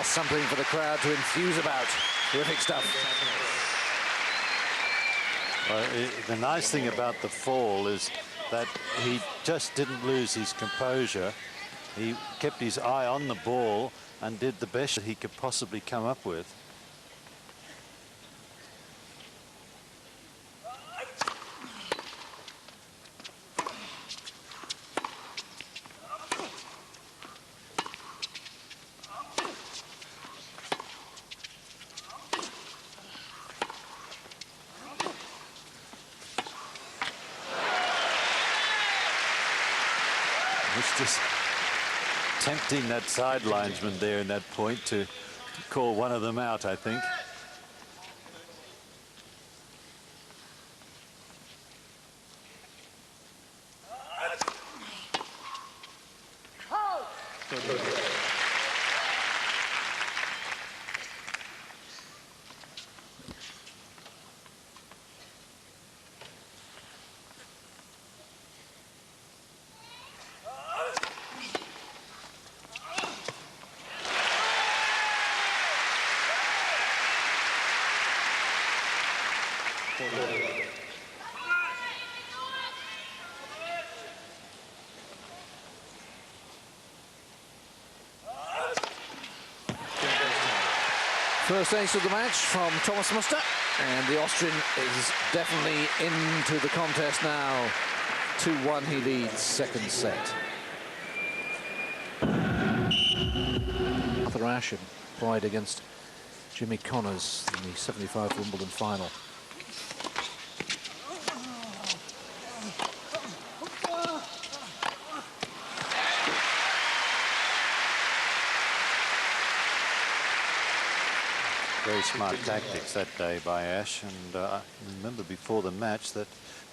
something for the crowd to enthuse about. Terrific stuff. The nice thing about the fall is that he just didn't lose his composure. He kept his eye on the ball and did the best that he could possibly come up with. It's just tempting that side linesman there in that point to call one of them out, I think. First ace of the match from Thomas Muster, and the Austrian is definitely into the contest now. 2-1 he leads second set. Arthur Ashe in pride against Jimmy Connors in the 75 Wimbledon final. Very smart tactics that day by Ashe, and I remember before the match that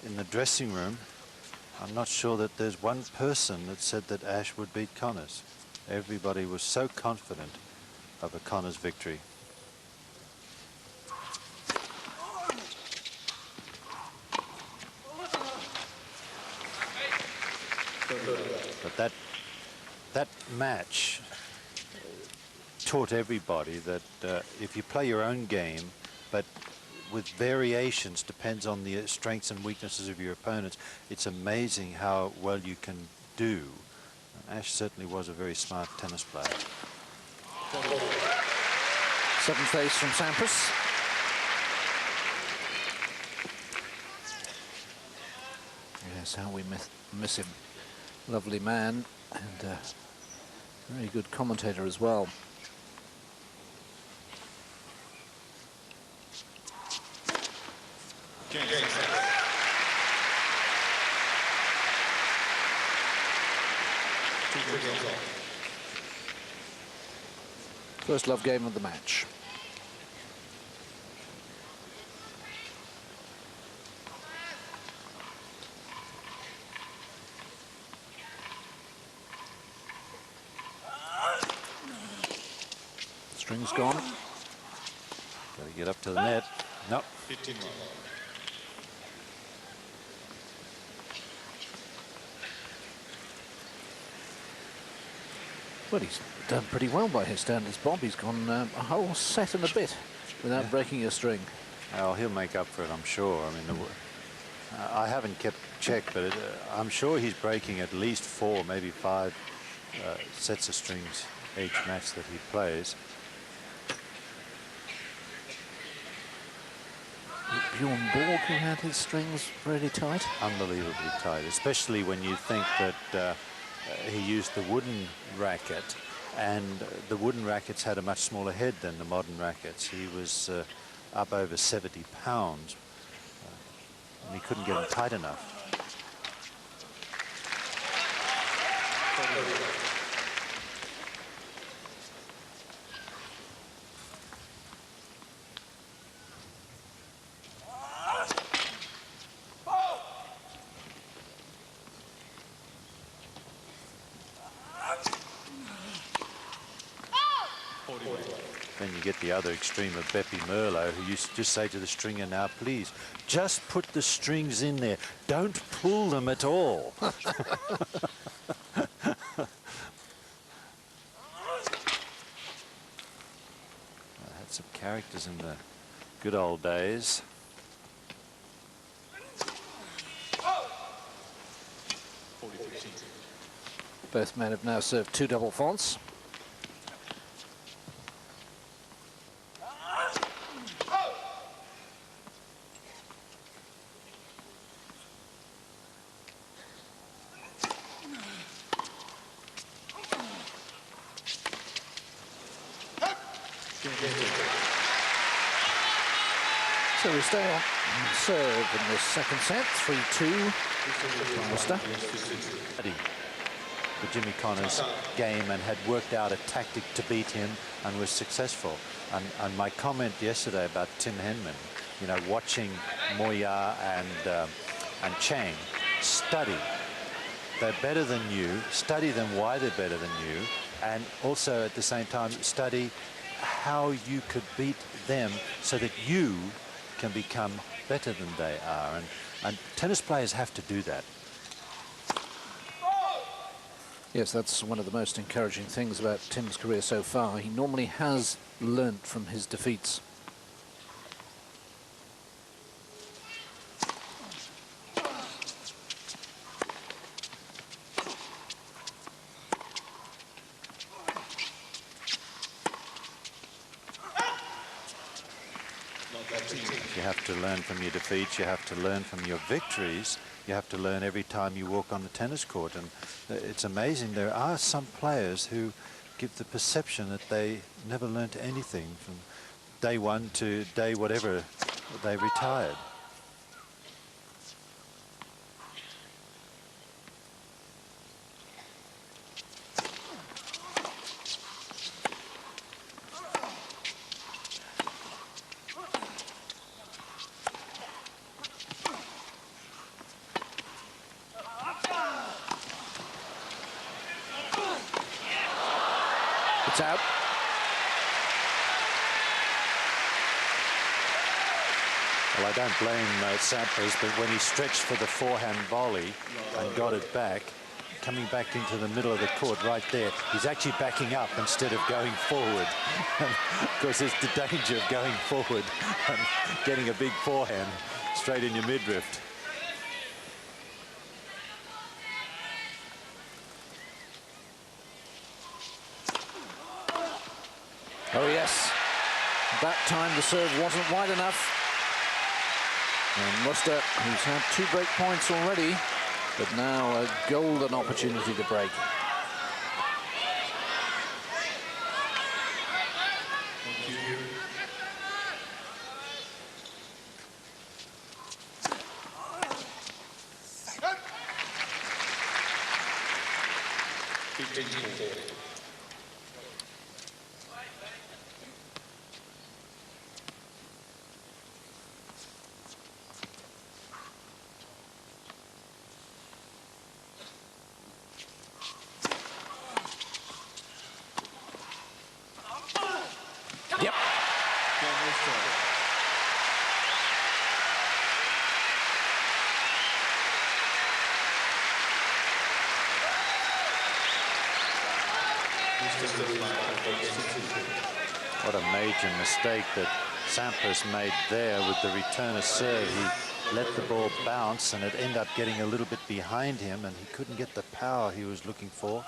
in the dressing room, I'm not sure that there's one person that said that Ashe would beat Connors. Everybody was so confident of a Connors victory. But that match taught everybody that if you play your own game, but with variations, depends on the strengths and weaknesses of your opponents, it's amazing how well you can do. Ashe certainly was a very smart tennis player. Seventh ace from Sampras. Yes, how we miss him. Lovely man, and very good commentator as well. First love game of the match. String's gone. Got to get up to the net. Nope. Well, he's done pretty well by his standards, Bob. He's gone a whole set and a bit without breaking a string. Well, he'll make up for it, I'm sure. I mean, I haven't kept check, but I'm sure he's breaking at least 4, maybe 5 sets of strings each match that he plays. Bjorn Borg, who had his strings really tight. Unbelievably tight, especially when you think that he used the wooden racket, and the wooden rackets had a much smaller head than the modern rackets. He was up over 70 pounds, and he couldn't get them tight enough. Then you get the other extreme of Beppe Merlo, who used to just say to the stringer, now please, just put the strings in there. Don't pull them at all. Lots of characters in the good old days. Both men have now served 2 double faults. So we stay on serve in the second set, 3-2. Muster. The Jimmy Connors game and had worked out a tactic to beat him and was successful. And my comment yesterday about Tim Henman, you know, watching Moya and Chang study. They're better than you. Study them why they're better than you, and also at the same time study how you could beat them so that you can become better than they are. And tennis players have to do that. Yes, that's one of the most encouraging things about Tim's career so far. He normally has learnt from his defeats. You have to learn from your defeats, you have to learn from your victories, you have to learn every time you walk on the tennis court. And it's amazing, there are some players who give the perception that they never learnt anything from day one to day whatever they retired. It's out. Well, I don't blame Sampras, but when he stretched for the forehand volley and got it back, coming back into the middle of the court right there, he's actually backing up instead of going forward. Of course, there's the danger of going forward and getting a big forehand straight in your midriff. Oh yes, that time the serve wasn't wide enough. And Muster, who's had 2 break points already, but now a golden opportunity to break. Yep. What a major mistake that Sampras made there with the return of serve. He let the ball bounce and it ended up getting a little bit behind him and he couldn't get the power he was looking for.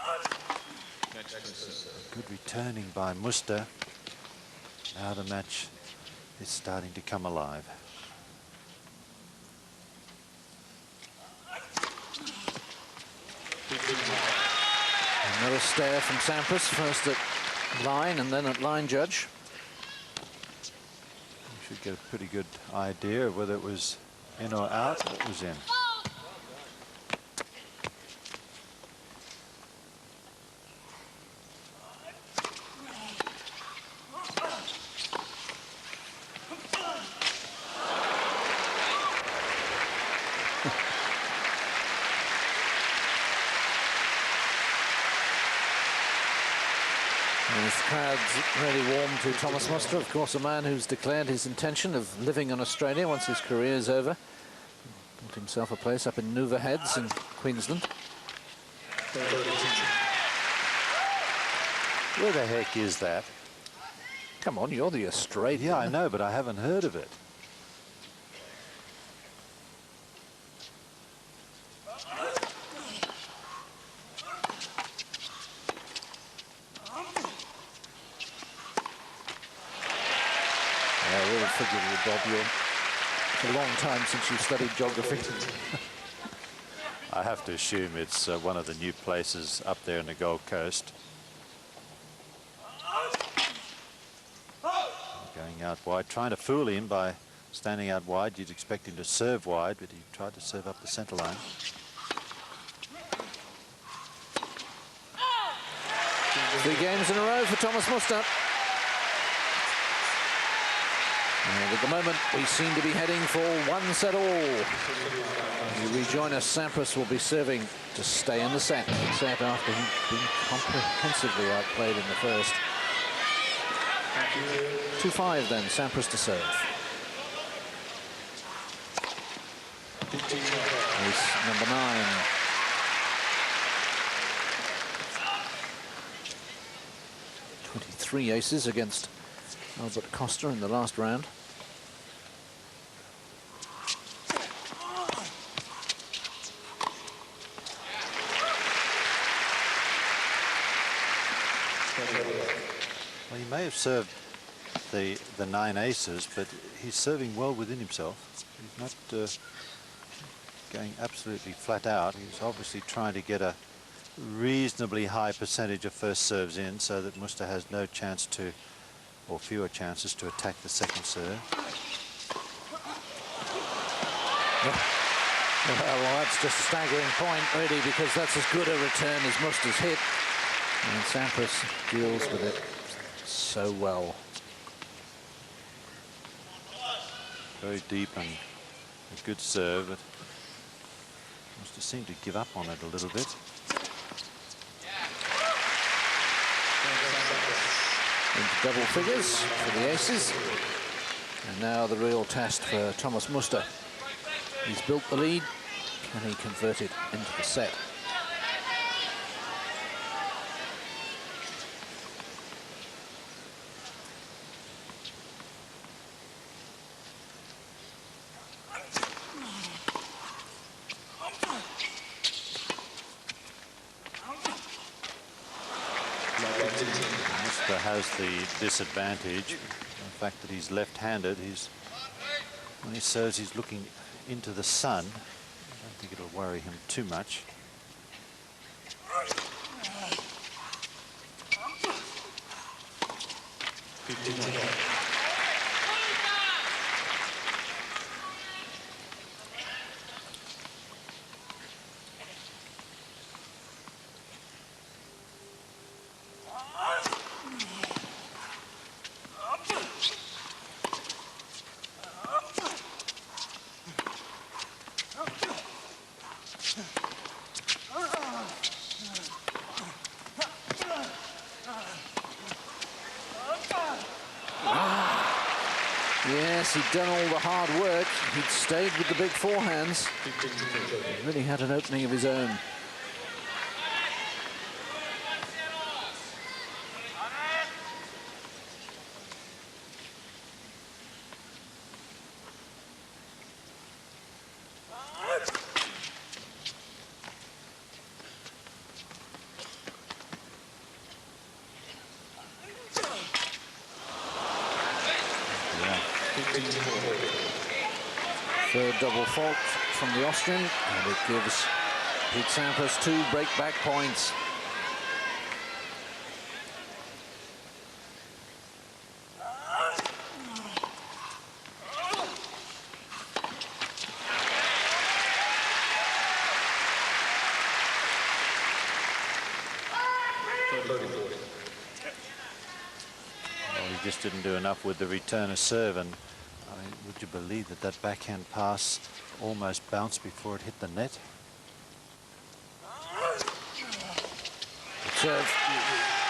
Good returning by Muster. Now the match is starting to come alive. Another stare from Sampras, first at line and then at line judge. You should get a pretty good idea of whether it was in or out. It was in. And the crowd's really warm to Thomas Muster, of course, a man who's declared his intention of living in Australia once his career is over. Built himself a place up in Nuva Heads in Queensland. Where the heck is that? Come on, you're the Australian. Yeah, I know, but I haven't heard of it. I will figure you, Bob. It's a long time since you studied geography. I have to assume it's one of the new places up there in the Gold Coast. Going out wide, trying to fool him by standing out wide. You'd expect him to serve wide, but he tried to serve up the centre line. Three games in a row for Thomas Muster. And at the moment, we seem to be heading for one set all. You rejoin us, Sampras will be serving to stay in the set after being comprehensively outplayed in the first. 2-5 then, Sampras to serve. Ace number 9. Three aces against Albert Costa in the last round. Well, he may have served the 9 aces, but he's serving well within himself. He's not going absolutely flat out. He's obviously trying to get a reasonably high percentage of first serves in so that Muster has no chance to, or fewer chances to attack the second serve. Well, that's just a staggering point, really, because that's as good a return as Muster's hit. And Sampras deals with it so well. Very deep and a good serve, but Muster seemed to give up on it a little bit. Into double figures for the aces. And now the real test for Thomas Muster. He's built the lead. Can he convert it into the set? Muster has the disadvantage, the fact that he's left-handed. When he serves, he's looking into the sun. I don't think it'll worry him too much. Yes, he'd done all the hard work. He'd stayed with the big forehands. He really had an opening of his own. Third double fault from the Austrian, and it gives Pete Sampras 2 break-back points. Well, he just didn't do enough with the return of serve, and I mean, would you believe that that backhand pass almost bounced before it hit the net? Serve.